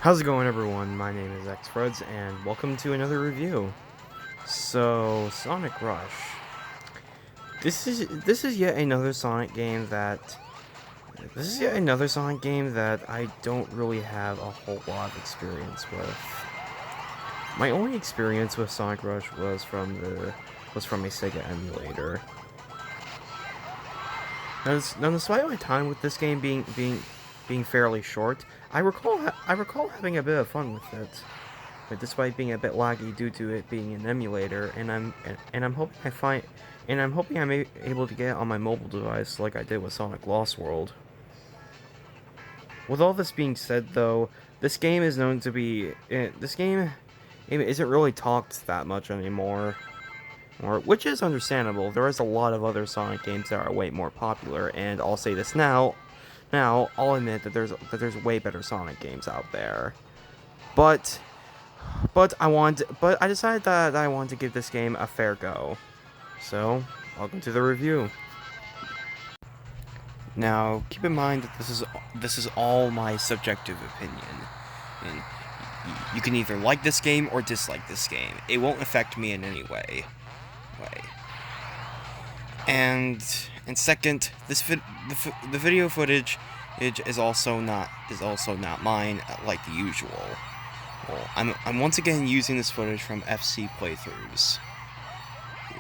How's it going, everyone? My name is XFreds, and welcome to another review. So, Sonic Rush. This is yet another Sonic game that I don't really have a whole lot of experience with. My only experience with Sonic Rush was from a Sega emulator. Now, despite my time with this game being fairly short, I recall having a bit of fun with it. But despite being a bit laggy due to it being an emulator, I'm hoping able to get it on my mobile device like I did with Sonic Lost World. With all this being said, though, this game is known to be this game isn't really talked that much anymore, which is understandable. There is a lot of other Sonic games that are way more popular, and I'll say this now. Now, I'll admit that there's way better Sonic games out there, but I decided that I wanted to give this game a fair go. So, welcome to the review. Now, keep in mind that this is all my subjective opinion, and you can either like this game or dislike this game. It won't affect me in any way. And second, the video footage is also not mine like the usual. Well, I'm once again using this footage from FC playthroughs.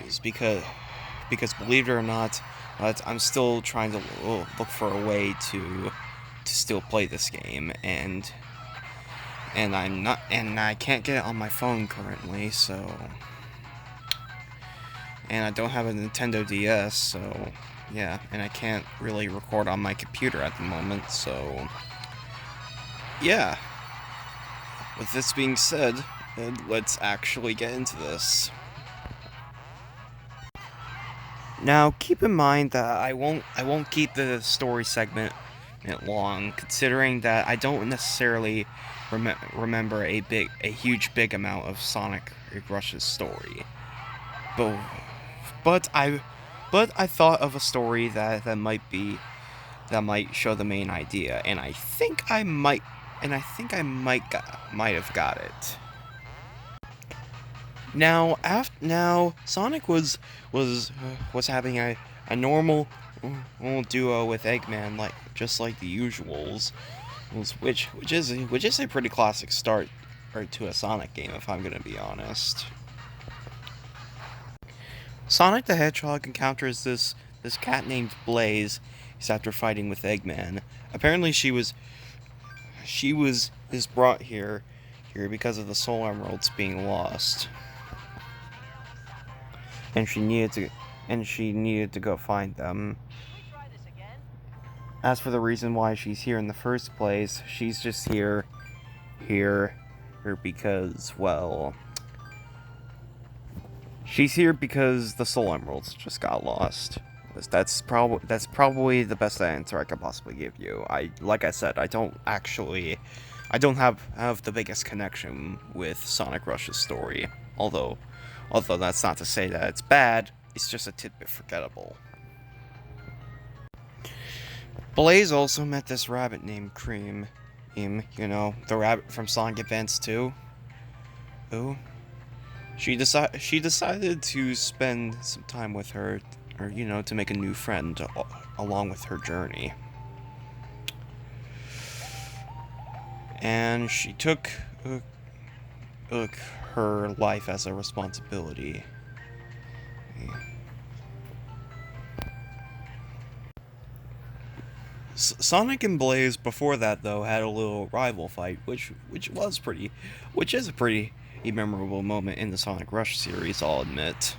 It's because believe it or not, I'm still trying to look for a way to still play this game, and I can't get it on my phone currently, so, and I don't have a Nintendo DS, so yeah, and I can't really record on my computer at the moment, so yeah. With this being said, let's actually get into this. Now, keep in mind that I won't keep the story segment long, considering that I don't necessarily remember a huge amount of Sonic Rush's story. But I thought of a story that might show the main idea, and I think I might have got it. Now Sonic was having a normal duo with Eggman, just like the usuals, which is a pretty classic start to a Sonic game, if I'm gonna be honest. Sonic the Hedgehog encounters this cat named Blaze. He's after fighting with Eggman. Apparently she is brought here because of the Soul Emeralds being lost, and she needed to go find them. As for the reason why she's here in the first place, she's just here because, well, she's here because the Soul Emeralds just got lost. That's probably the best answer I could possibly give you. Like I said, I don't have the biggest connection with Sonic Rush's story. Although that's not to say that it's bad. It's just a tidbit forgettable. Blaze also met this rabbit named Cream. You know, the rabbit from Sonic Advance 2. Who? She decided to spend some time with her, or to make a new friend along with her journey. And she took her life as a responsibility. Sonic and Blaze before that, though, had a little rival fight, which is a pretty memorable moment in the Sonic Rush series, I'll admit.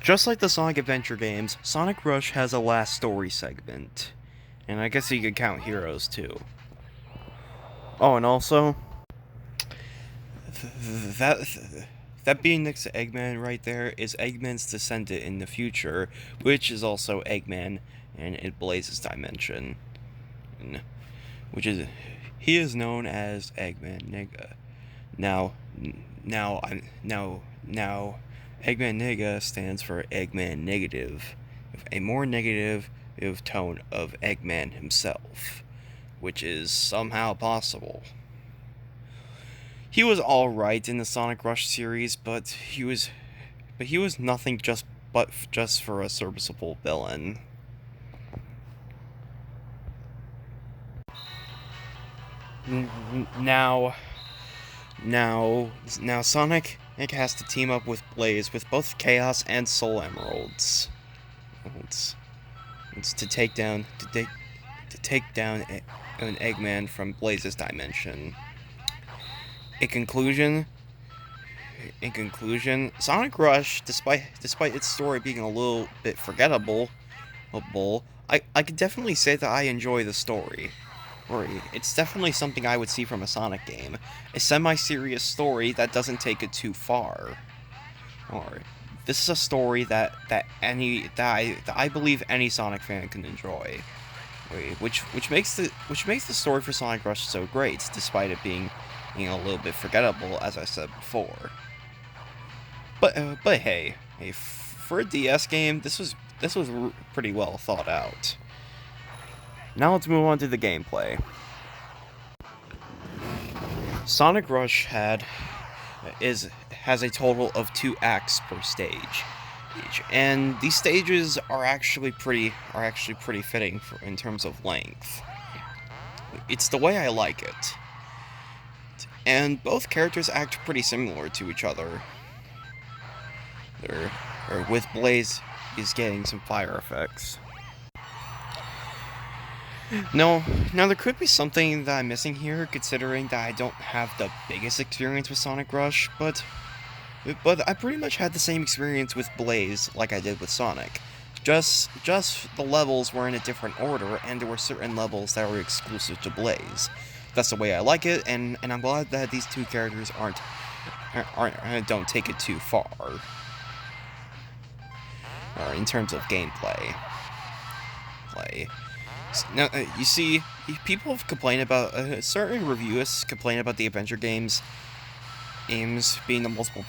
Just like the Sonic Adventure games, Sonic Rush has a last story segment, and I guess you could count Heroes too. Oh, and also, that being next to Eggman right there is Eggman's descendant in the future, which is also Eggman in Blaze's dimension, he is known as Eggman Nigga. Now, Eggman Nigga stands for Eggman Negative, with a more negative tone of Eggman himself, which is somehow possible. He was alright in the Sonic Rush series, but he was nothing just for a serviceable villain. Now Sonic has to team up with Blaze with both Chaos and Soul Emeralds. It's to take down an Eggman from Blaze's dimension. In conclusion, Sonic Rush, despite its story being a little bit forgettable, I could definitely say that I enjoy the story. It's definitely something I would see from a Sonic game. A semi-serious story that doesn't take it too far. Or this is a story that I believe any Sonic fan can enjoy. Which makes the story for Sonic Rush so great, despite it being a little bit forgettable, as I said before. But hey, for a DS game, this was pretty well thought out. Now let's move on to the gameplay. Sonic Rush has a total of 2 acts per stage, and these stages are actually pretty fitting in terms of length. It's the way I like it, and both characters act pretty similar to each other. With Blaze is getting some fire effects. Now there could be something that I'm missing here, considering that I don't have the biggest experience with Sonic Rush, but I pretty much had the same experience with Blaze like I did with Sonic. Just the levels were in a different order, and there were certain levels that were exclusive to Blaze. That's the way I like it, and I'm glad that these two characters don't take it too far. In terms of gameplay. Now, you see, people have complained about, certain reviews complain about the adventure games being the multiple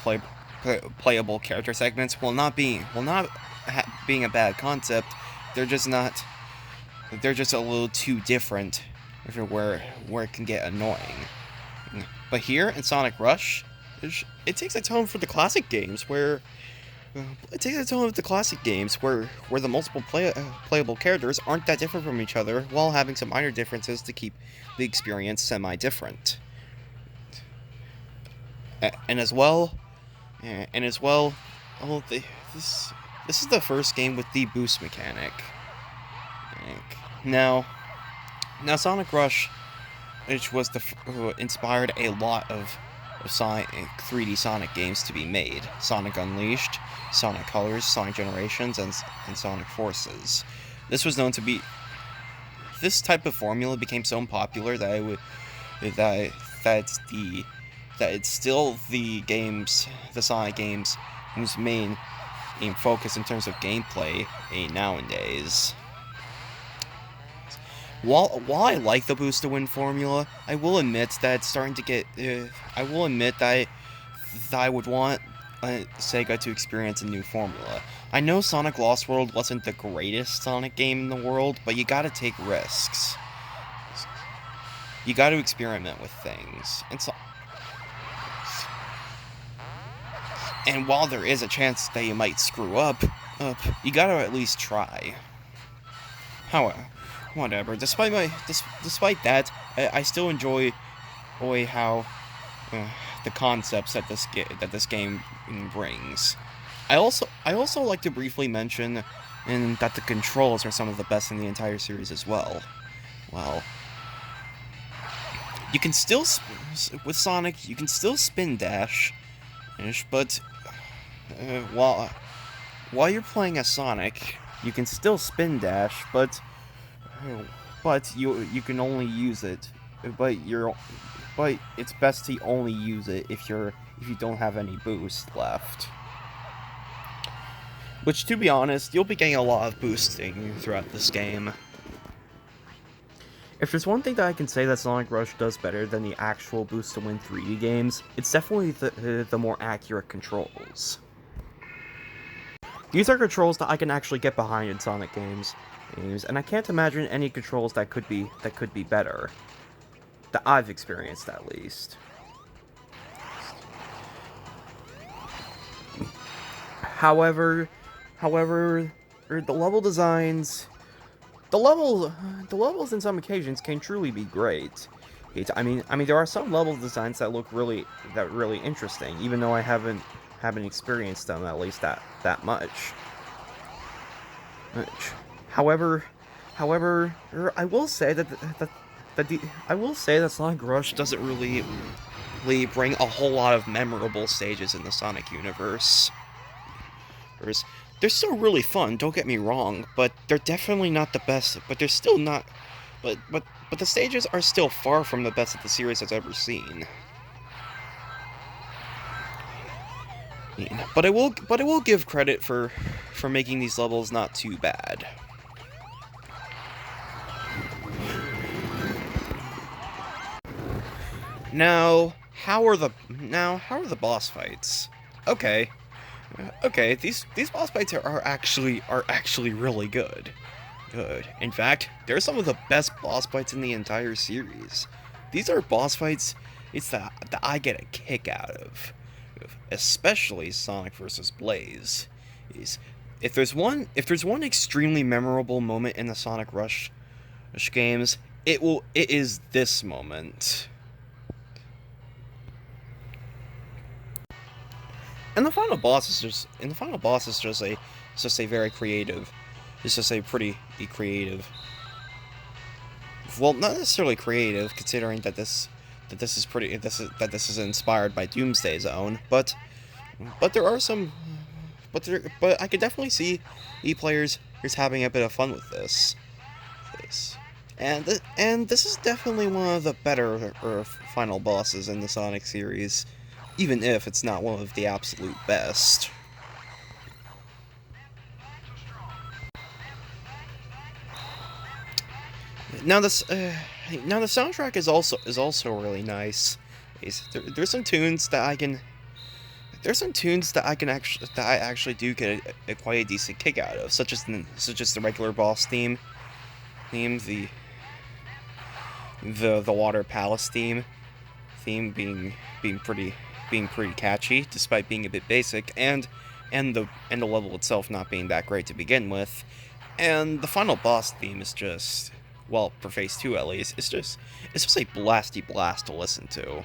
playable character segments, while not being a bad concept. They're just a little too different where it can get annoying. But here in Sonic Rush, it takes a tone for the classic games where the multiple playable characters aren't that different from each other, while having some minor differences to keep the experience semi-different. And as well, this is the first game with the boost mechanic. Now Sonic Rush, which was inspired a lot of Sonic 3D Sonic games to be made: Sonic Unleashed, Sonic Colors, Sonic Generations, and Sonic Forces. This type of formula became so popular that it's still the Sonic games whose main focus in terms of gameplay nowadays. While I like the boost to win formula, I will admit that it's starting to get. I will admit that I would want Sega to experience a new formula. I know Sonic Lost World wasn't the greatest Sonic game in the world, but you gotta take risks. You gotta experiment with things. And while there is a chance that you might screw up, you gotta at least try. However, whatever. Despite that, I still enjoy how the concepts that this game brings. I also like to briefly mention that the controls are some of the best in the entire series as well. Well, you can still with Sonic, you can still spin dash, but while you're playing as Sonic, you can still spin dash, but you can only use it. But it's best to only use it if you don't have any boost left. Which, to be honest, you'll be getting a lot of boosting throughout this game. If there's one thing that I can say that Sonic Rush does better than the actual Boost to Win 3D games, it's definitely the more accurate controls. These are controls that I can actually get behind in Sonic games. games, and I can't imagine any controls that could be better. That I've experienced, at least. However, the level designs, the levels in some occasions can truly be great. I mean, there are some level designs that look really interesting, even though I haven't experienced them at least that much. However, I will say that Sonic Rush doesn't really bring a whole lot of memorable stages in the Sonic universe. They're still really fun, don't get me wrong, but they're definitely not the best. But they're still not. But the stages are still far from the best that the series has ever seen. But I will give credit for making these levels not too bad. Now, how are the boss fights? Okay, these boss fights are actually really good. In fact, they're some of the best boss fights in the entire series. These are boss fights that I get a kick out of, especially Sonic vs. Blaze. If there's one extremely memorable moment in the Sonic Rush games, it is this moment. And the final boss is just a very creative. It's just a pretty creative. Well, not necessarily creative, considering that this is inspired by Doomsday Zone, but there are some, but I could definitely see players who's having a bit of fun with this. And this is definitely one of the better final bosses in the Sonic series, even if it's not one of the absolute best. Now the soundtrack is also really nice. There's some tunes that I actually do get quite a decent kick out of, such as the regular boss theme, the Water Palace theme being pretty catchy despite being a bit basic, and the level itself not being that great to begin with, and the final boss theme is just, well, for Phase 2 at least, it's just a blasty blast to listen to.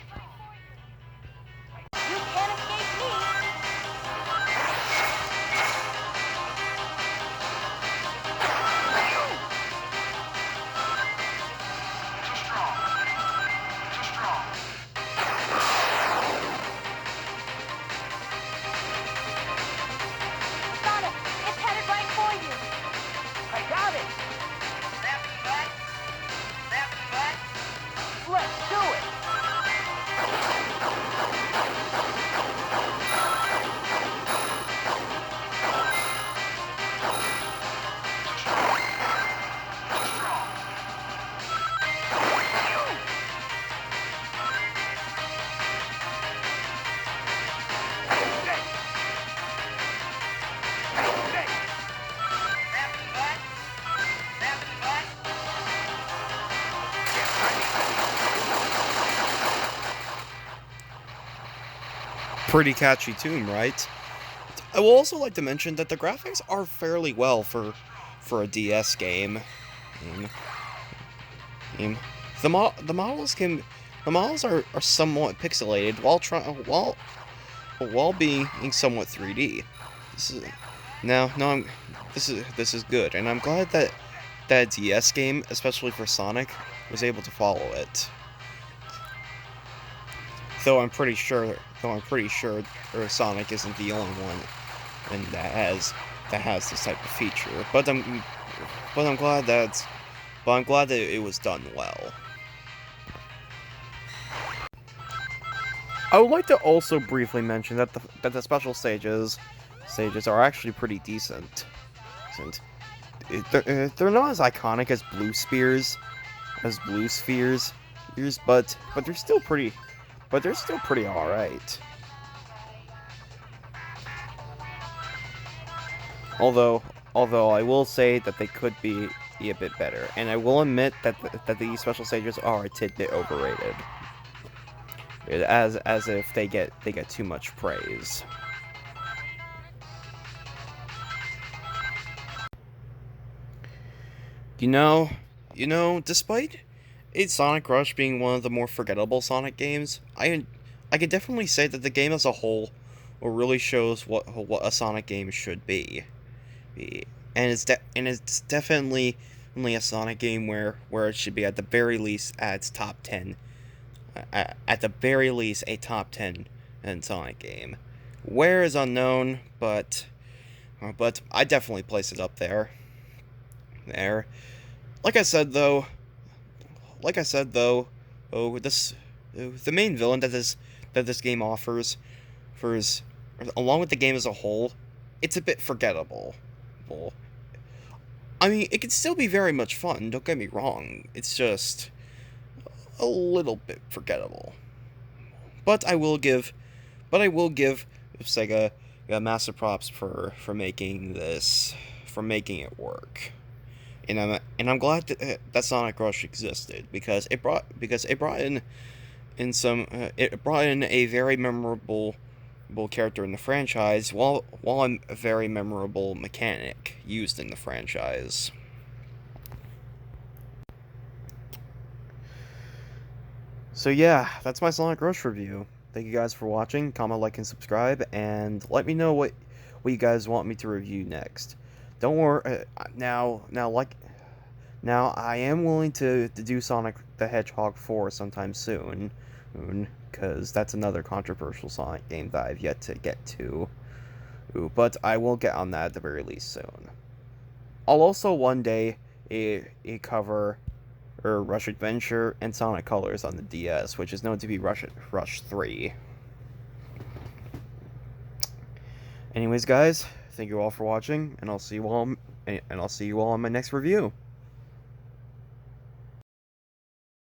Pretty catchy tune, right? I will also like to mention that the graphics are fairly well for a DS game. The models are somewhat pixelated while being somewhat 3D. This is good, and I'm glad that DS game, especially for Sonic, was able to follow it. Though I'm pretty sure Sonic isn't the only one and that has this type of feature. But I'm glad that it was done well. I would like to also briefly mention that the special stages are actually pretty decent. They're not as iconic as Blue Spheres, but they're still pretty. But they're still pretty alright. Although Although I will say that they could be a bit better, and I will admit that the special stages are a tidbit overrated, as if they get too much praise. You know, despite Sonic Rush being one of the more forgettable Sonic games, I can definitely say that the game as a whole really shows what a Sonic game should be. And it's definitely only a Sonic game where it should be at the very least at its top 10. At the very least, a top 10 in Sonic game. Where is unknown, but I definitely place it up there. There. Like I said though, this the main villain that this game offers, along with the game as a whole, it's a bit forgettable. I mean, it can still be very much fun. Don't get me wrong. It's just a little bit forgettable. But I will give Sega massive props for making it work. And I'm glad that Sonic Rush existed because it brought in a very memorable character in the franchise, while a very memorable mechanic used in the franchise. So yeah, that's my Sonic Rush review. Thank you guys for watching. Comment, like, and subscribe, and let me know what you guys want me to review next. Don't worry. Now I am willing to do Sonic the Hedgehog 4 sometime soon, because that's another controversial Sonic game that I've yet to get to. But I will get on that at the very least soon. I'll also one day cover Rush Adventure and Sonic Colors on the DS, which is known to be Rush 3. Anyways, guys, thank you all for watching, and I'll see you all in my next review.